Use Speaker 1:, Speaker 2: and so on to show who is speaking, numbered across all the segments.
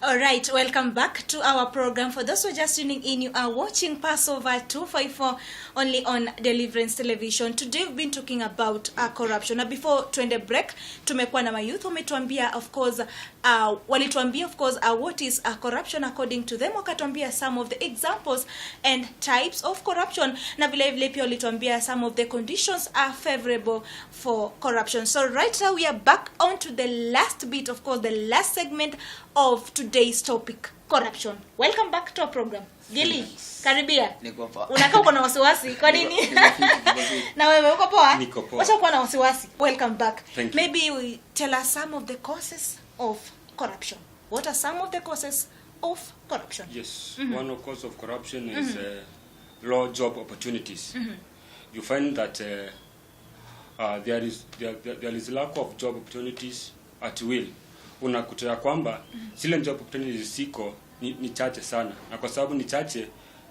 Speaker 1: Alright, welcome back to our program. For those who are just tuning in, you are watching Passover 254 only on Deliverance Television. Today we've been talking about corruption. Now before tuende break, tumekuwa na mayouth wametuambia of course walituambia of course what is corruption according to them, wakatuambia some of the examples and types of corruption, na vile vile pia walituambia some of the conditions are favorable for corruption. So right now we are back on to the last bit, of course the last segment of today's topic, corruption. Welcome back to our program. Gili, karibia.
Speaker 2: Niko poa.
Speaker 1: Unakaa uko na wasiwasi. Kwa nini? Na wewe uko poa?
Speaker 2: Niko poa.
Speaker 1: Wacha kuwa na wasiwasi. Welcome back.
Speaker 2: Thank you.
Speaker 1: Maybe we tell us some of the causes of corruption. What are some of the causes of corruption?
Speaker 3: Yes, one of cause of corruption is low job opportunities. You find that there is lack of job opportunities at will. Unakuta kwamba zile job opportunities ziko ni chache sana, na kwa sababu ni chache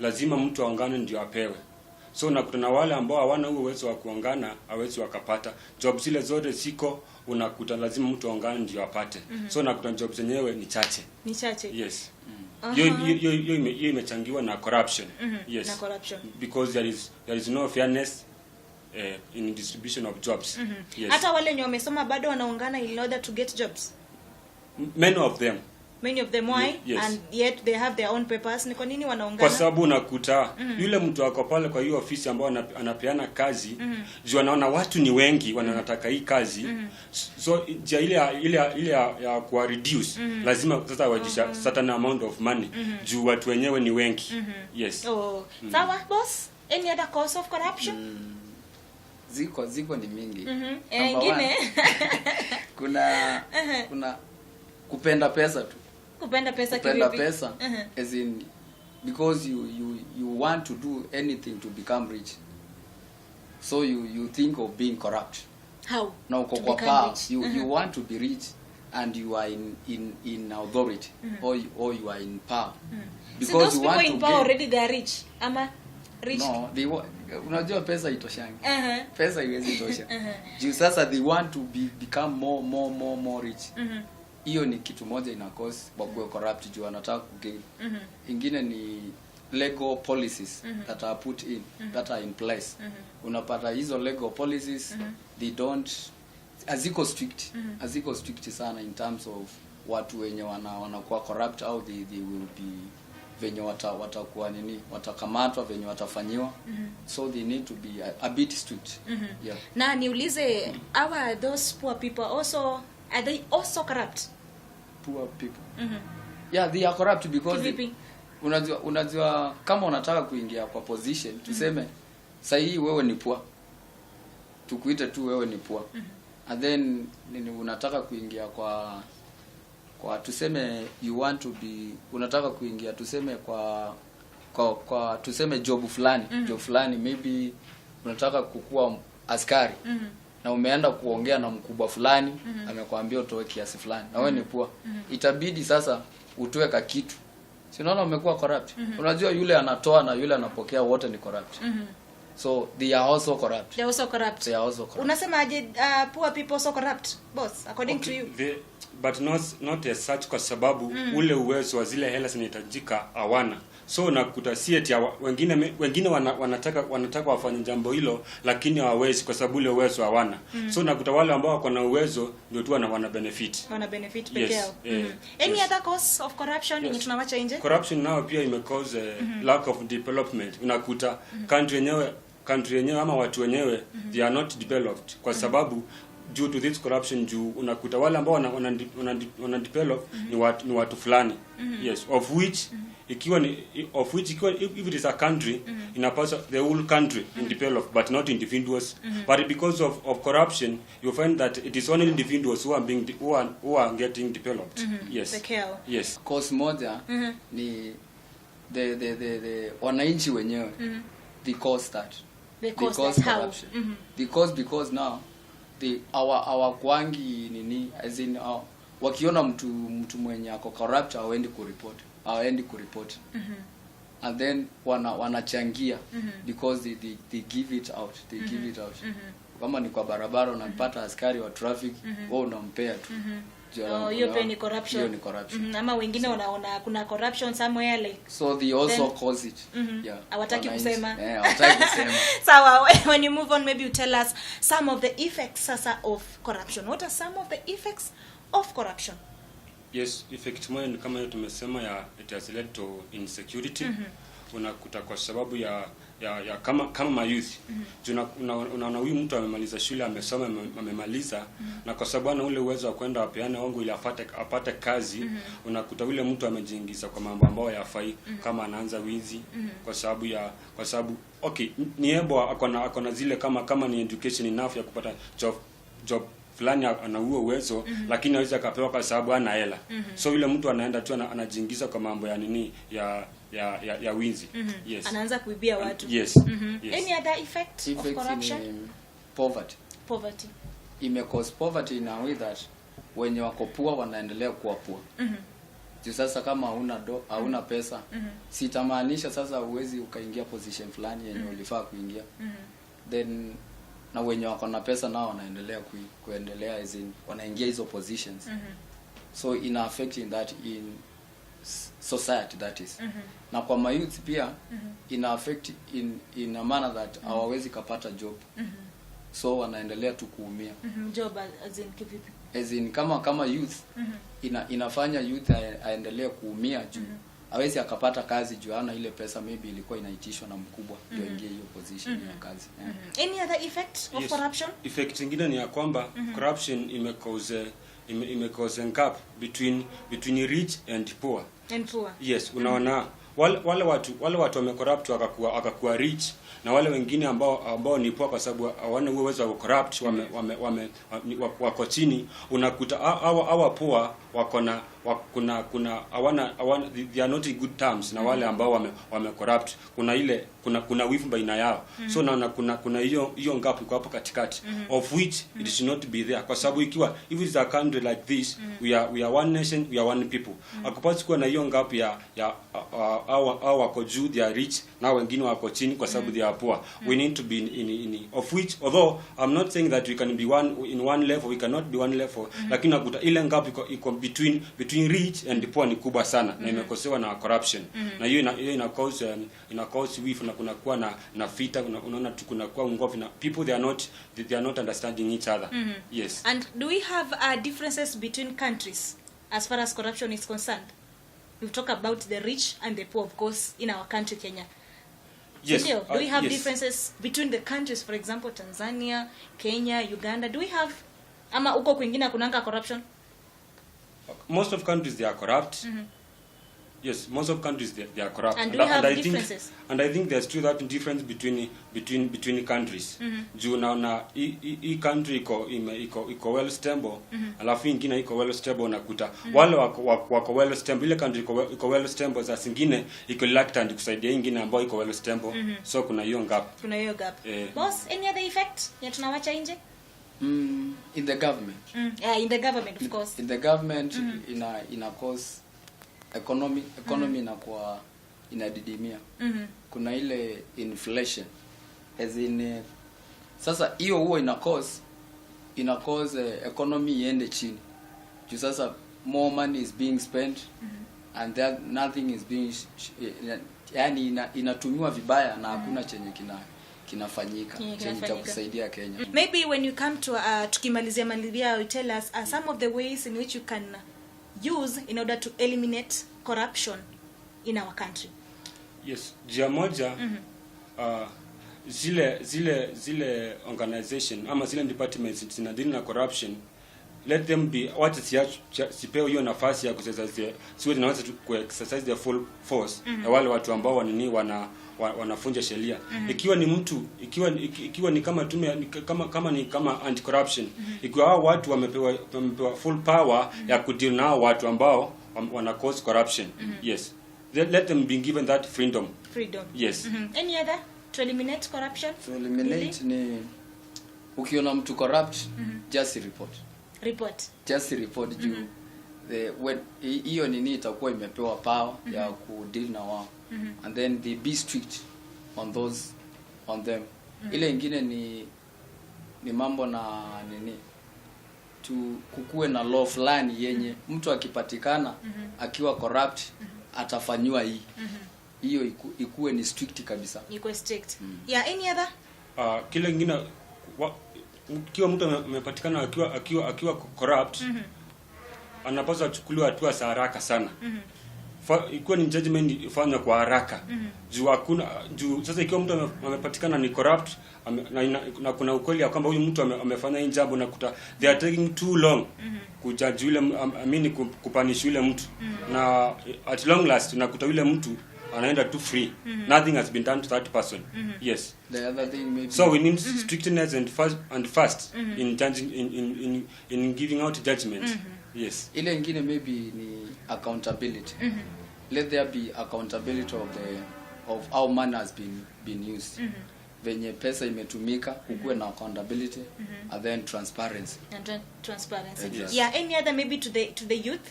Speaker 3: lazima mtu aungane ndio apewe. So unakuta na wale ambao hawana uwezo wa kuungana hawezi wakapata job zile zote ziko, unakuta lazima mtu aungane ndio apate. So unakuta job zenyewe ni chache.
Speaker 1: Ni chache.
Speaker 3: Yes. Hiyo imechangiwa na corruption. Yes.
Speaker 1: Na corruption.
Speaker 3: Because there is no fairness in distribution of jobs. Yes.
Speaker 1: Hata wale wenye wamesoma bado wanaungana in order to get jobs.
Speaker 3: Many of them.
Speaker 1: Why?
Speaker 3: Yes.
Speaker 1: And yet they have their own papers. Ni kwa nini wanaungana?
Speaker 3: Kwa sababu unakuta yule mtu ako pale kwa hiyo ofisi ambao anapeana kazi, juu anaona watu ni wengi wanataka hii kazi. So ile ya ku reduce lazima sasa wajisha certain amount of money juu watu wenyewe ni wengi. Yes.
Speaker 1: Oh, sawa boss. Any other cause of corruption?
Speaker 2: Ziko ni mingi.
Speaker 1: Ingine
Speaker 2: kuna kupenda pesa tu.
Speaker 1: Kupenda pesa
Speaker 2: As in because you want to do anything to become rich. So you think of being corrupt.
Speaker 1: How?
Speaker 2: Now kwa power, you want to be rich and you are in authority or you are in power.
Speaker 1: Because so those you want in power already they are rich. Ama rich?
Speaker 2: No, unajua pesa itoshangi. Pesa iwezi tosha. Juu sasa they want to become more rich. Hiyo ni kitu moja ina cause wakuwe corrupt juu wanataka kugain. Ingine ni legal policies that are put in, that are in place. Unapata hizo legal policies they don't aziko strict sana in terms of watu wenye wanakuwa corrupt au they will be venye watakuwa watakamatwa venye watafanyiwa. So they need to be a bit strict. Yeah.
Speaker 1: Na niulize, are those poor people also, are they also corrupt?
Speaker 2: Poor people. Yeah, they are corrupt because unajua kama unataka kuingia kwa position, tuseme sahi wewe ni poor. Tukuite tu wewe ni poor. And then unataka kuingia kwa tuseme you want to be, unataka kuingia tuseme kwa tuseme job fulani, maybe unataka kukua askari. Na umeenda kuongea na mkubwa fulani, amekwambia utoe kiasi fulani. Na wewe ni poor. Itabidi sasa utoe ka kitu. Si unaona umekuwa corrupt. Unajua yule anatoa na yule anapokea wote ni corrupt. So they are also corrupt.
Speaker 1: They are also corrupt. Unasema aje poor people so corrupt, boss, according to you?
Speaker 3: But not as such, kwa sababu ule uwezo wa zile hela zinahitajika hawana. So nakuta sieti wengine wanataka wafanye jambo hilo lakini hawawezi kwa sababu ule uwezo hawana. So nakuta wale ambao wako na uwezo ndio tu wana benefit.
Speaker 1: Wana benefit peke yao. Any other cause of corruption yenye tunawacha nje? Corruption
Speaker 3: nao pia imecause lack of development. Unakuta country yenyewe ama watu wenyewe they are not developed kwa sababu due to this corruption. Juu unakuta wale ambao wana develop ni watu fulani. Yes, of which if it is a country, in a part of the whole country in develop, but not individuals. But because of corruption, you find that it is only individuals who are getting developed. Yes. Yes.
Speaker 2: Cause moja ni the wananchi wenyewe. They cause that.
Speaker 1: They cause
Speaker 2: corruption. Because now our kwangi nini, as in wakiona mtu mwenye ako corrupt hawaendi kureport. And then wanachangia because they give it out. Kama ni kwa barabara unampata askari wa traffic, wao unampea tu.
Speaker 1: hiyo pia ni corruption.
Speaker 2: Hiyo ni corruption.
Speaker 1: Ama wengine wanaona kuna corruption somewhere like.
Speaker 2: So they also cause it. Yeah.
Speaker 1: Hawataki kusema.
Speaker 2: Hawataki kusema.
Speaker 1: So when you move on, maybe you tell us some of the effects sasa of corruption. What are some of the effects of corruption?
Speaker 3: Yes, effect moja ni kama tumesema ya it has led to insecurity. Unakuta kwa sababu ya kama youth. Unaona huyu mtu amemaliza shule, amesoma, amemaliza, na kwa sababu ana ule uwezo wa kwenda apeane hongo ili apate kazi, unakuta yule mtu amejiingiza kwa mambo ambayo yafai, kama anaanza wizi kwa sababu okay, ni ebo akona zile kama ni education enough ya kupata job fulani, ana huo uwezo, lakini hawezi akapewa kwa sababu ana hela. So yule mtu anaenda tu anajiingiza kwa mambo ya nini ya wizi. Yes.
Speaker 1: Anaanza kuibia watu.
Speaker 3: Yes. Yes.
Speaker 1: Any other effect of corruption? Poverty.
Speaker 2: Cause poverty in a way that wenye wako poor wanaendelea kuwa poor. Sasa kama hauna pesa, sitamaanisha sasa uwezi ukaingia position fulani yenye ulifaa kuingia. Then na wenye wako na pesa nao wanaendelea kuendelea as in wanaingia hizo positions. So ina affecting that in society, that is. Na kwa youth pia ina affect in a manner that hawawezi kapata job. So wanaendelea tu kuumia.
Speaker 1: Job as in kivipi?
Speaker 2: As in kama youth inafanya youth aendelee kuumia juu hawezi akapata kazi juu ana ile pesa maybe ilikuwa inaitishwa na mkubwa ndio ingie hiyo position ya kazi.
Speaker 1: Any other effect of corruption?
Speaker 3: Effect nyingine ni ya kwamba corruption imecause gap between rich and poor. Yes, unaona wale watu wamecorrupt wakakuwa rich, na wale wengine ambao ni poor kwa sababu hawana uwezo wa corrupt wako chini. Unakuta hawa poor kuna they are not in good terms na wale ambao wamecorrupt. Kuna wivu baina yao. So naona kuna hiyo gap iko hapo katikati, of which it should not be there, kwa sababu if it is a country like this, we are one nation, we are one people. Akupasi kuwa na hiyo gap ya wako juu, they are rich, na wengine wako chini kwa sababu they are poor. We need to be in of which, although I'm not saying that we can be in one level, we cannot be one level, lakini nakuta ile gap iko between rich and poor ni kubwa sana, na imekosewa na corruption. Na hiyo ina cause wivu, na kuna kuwa na vita, unaona tu kuna kuwa ungomvi, na people they are not understanding each other. Yes.
Speaker 1: And do we have differences between countries as far as corruption is concerned? We've talked about the rich and the poor, of course, in our country, Kenya.
Speaker 3: Yes.
Speaker 1: Do we have
Speaker 3: yes.
Speaker 1: differences between the countries, for example, Tanzania, Kenya, Uganda? Do we have, ama uko kwingine kunanga corruption?
Speaker 3: Most of countries they are corrupt. Yes, most of countries they are corrupt.
Speaker 1: And do we have differences?
Speaker 3: I think there's still that difference between countries. Juu naona hii country iko well stable, alafu ingine iko well stable, nakuta wale wako well stable, ile country iko well stable, za zingine iko reluctant kusaidia ingine ambayo iko well stable. So kuna hiyo gap.
Speaker 1: Boss, any other effect ya tunawacha nje?
Speaker 2: In the government.
Speaker 1: Yeah, in the government, of course.
Speaker 2: In the government ina cause economy inakuwa inadidimia. Kuna ile inflation, as in sasa hiyo huo ina cause economy iende chini. Juu sasa more money is being spent and that nothing is being yani inatumiwa vibaya na hakuna chenye kinafanyika chenye cha kusaidia Kenya.
Speaker 1: Maybe when you come to tukimalizia you tell us some of the ways in which you can use in order to eliminate corruption in our country.
Speaker 3: Yes, njia moja zile organization ama zile departments zinadili na corruption, let them be what sipewe hiyo nafasi ya kuexercise, siwe tunaweza ku exercise their full force na wale watu ambao wanafunja sheria. Ikiwa ni mtu ikiwa ni kama tume kama anti corruption, ikiwa hao watu wamepewa full power ya kudeal na watu ambao wana cause corruption. Yes, let them be given that freedom. Yes.
Speaker 1: Any other to eliminate corruption?
Speaker 2: To eliminate ni ukiona mtu corrupt, just report juu hiyo nini itakuwa imepewa power ya kudeal na wao. And then they be strict on them. Ile ingine ni mambo na nini kukue na law fulani yenye mtu akipatikana akiwa corrupt atafanywa hii. Hiyo ikuwe ni strict kabisa.
Speaker 1: Ikuwe strict. Yeah, any other?
Speaker 3: Kile kingine kiwa mtu amepatikana akiwa corrupt, anapaswa kuchukuliwa hatua za haraka sana. Ikiwa ni judgment ifanywe kwa haraka. Juu sasa ikiwa mtu amepatikana ni corrupt na kuna ukweli ya kwamba huyu mtu amefanya hii jambo na they are taking too long kujudge yule kupanish yule mtu, na at long last nakuta yule mtu anaenda too free. Nothing has been done to that person. Yes.
Speaker 2: The other thing maybe,
Speaker 3: so we need strictness and fast in judging, in giving out judgment. Yes.
Speaker 2: Ile ingine maybe ni accountability. Let there be accountability of how money has been used. Venye pesa imetumika, kukuwe na accountability, and then transparency.
Speaker 1: Yes. Yeah, any other maybe to the youth?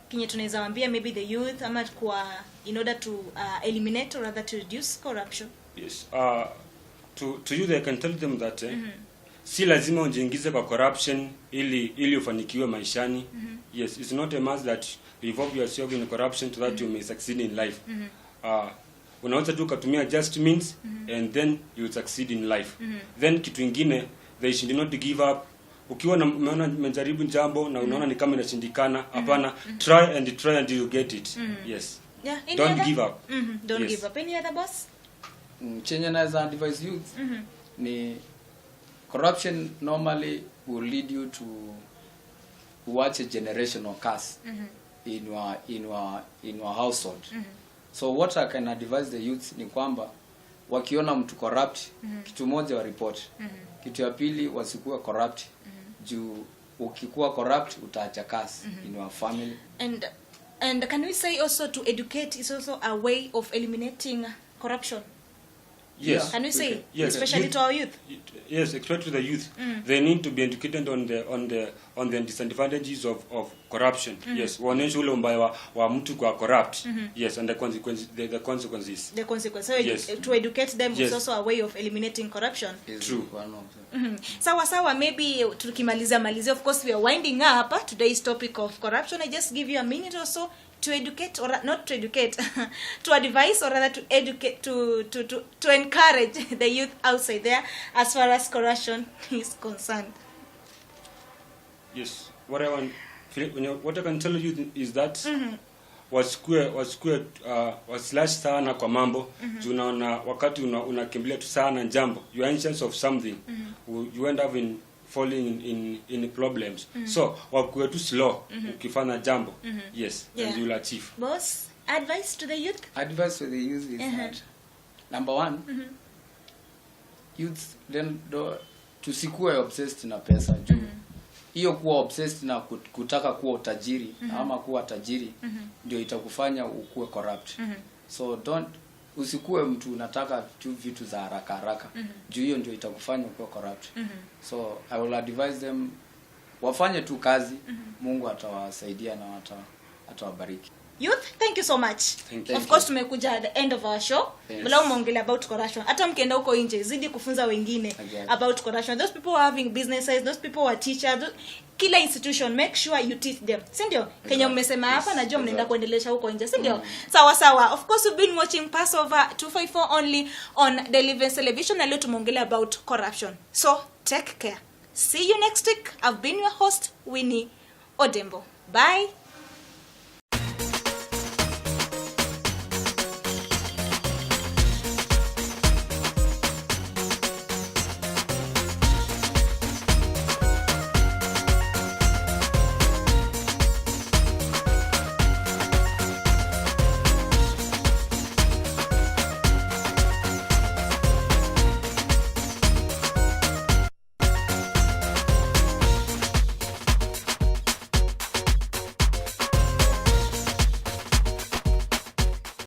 Speaker 1: Kinye tunaweza waambia maybe the youth ama kwa in order to eliminate or rather to reduce corruption?
Speaker 3: Yes. To youth I can tell them that si lazima ujiingize kwa corruption ili ufanikiwe maishani. Yes, it's not a must that you involve yourself in corruption so that you may succeed in life. Unaweza tu kutumia just means and then you will succeed in life. Then kitu kingine, they should not give up. Ukiwa umeona umejaribu jambo na unaona ni kama inashindikana, hapana, try and you get it. Yes.
Speaker 1: Yeah,
Speaker 3: don't give up.
Speaker 1: Don't give up. Any other boss?
Speaker 2: Change na advise youth ni corruption normally will lead you to watch a generational curse in your household. So what I can advise the youth ni kwamba wakiona mtu corrupt, kitu moja wa report. Kitu ya pili wasikuwa corrupt. Juu ukikuwa corrupt utaacha curse in your family.
Speaker 1: And can we say also to educate is also a way of eliminating corruption?
Speaker 3: Yes.
Speaker 1: Can we say,
Speaker 3: yes,
Speaker 1: especially to our youth?
Speaker 3: Yes, especially to the youth. They need to be educated on the disadvantages of corruption. Yes, waoneshe ule mbaya wa mtu kwa corrupt. Yes, and the consequences. The consequences. So
Speaker 1: yes. To educate them is also a way of eliminating corruption.
Speaker 3: True.
Speaker 1: Sawa, maybe tukimaliza, of course we are winding up today's topic of corruption. I just give you a minute or so to educate, or not to educate, to advise, or rather to educate, to encourage the youth outside there as far as corruption is concerned.
Speaker 3: Yes, what I can tell you is that waslash sana kwa mambo. Unaona wakati unakimbilia tu sana jambo, you are anxious of something, you end up falling in problems. So wakuwe tu slow ukifanya jambo. Yes, and you will achieve.
Speaker 1: Boss, advice to the youth?
Speaker 2: Advice to the youth is that number one, youth then tusikuwe obsessed na pesa juu. Hiyo kuwa obsessed na kutaka kuwa utajiri ama kuwa tajiri ndio itakufanya ukue corrupt. So usikuwe mtu unataka tu vitu za haraka. Juu hiyo ndio itakufanya ukue corrupt. So I will advise them wafanye tu kazi, Mungu atawasaidia na atawabariki.
Speaker 1: Youth, thank you so much. Of course tumekuja at the end of our show. Bila umeongelea about corruption. Hata mkienda huko nje zidi kufunza wengine about corruption. Those people who are having businesses, those people who are teachers, kila institution, make sure you teach them. Si ndio? Kenya mmesema hapa najua mnaenda kuendelesha huko nje. Si ndio? Sawa. Of course we've been watching Passover 254 only on Deliverance Television, na leo tumeongelea about corruption. So take care. See you next week. I've been your host, Winnie Odembo. Bye.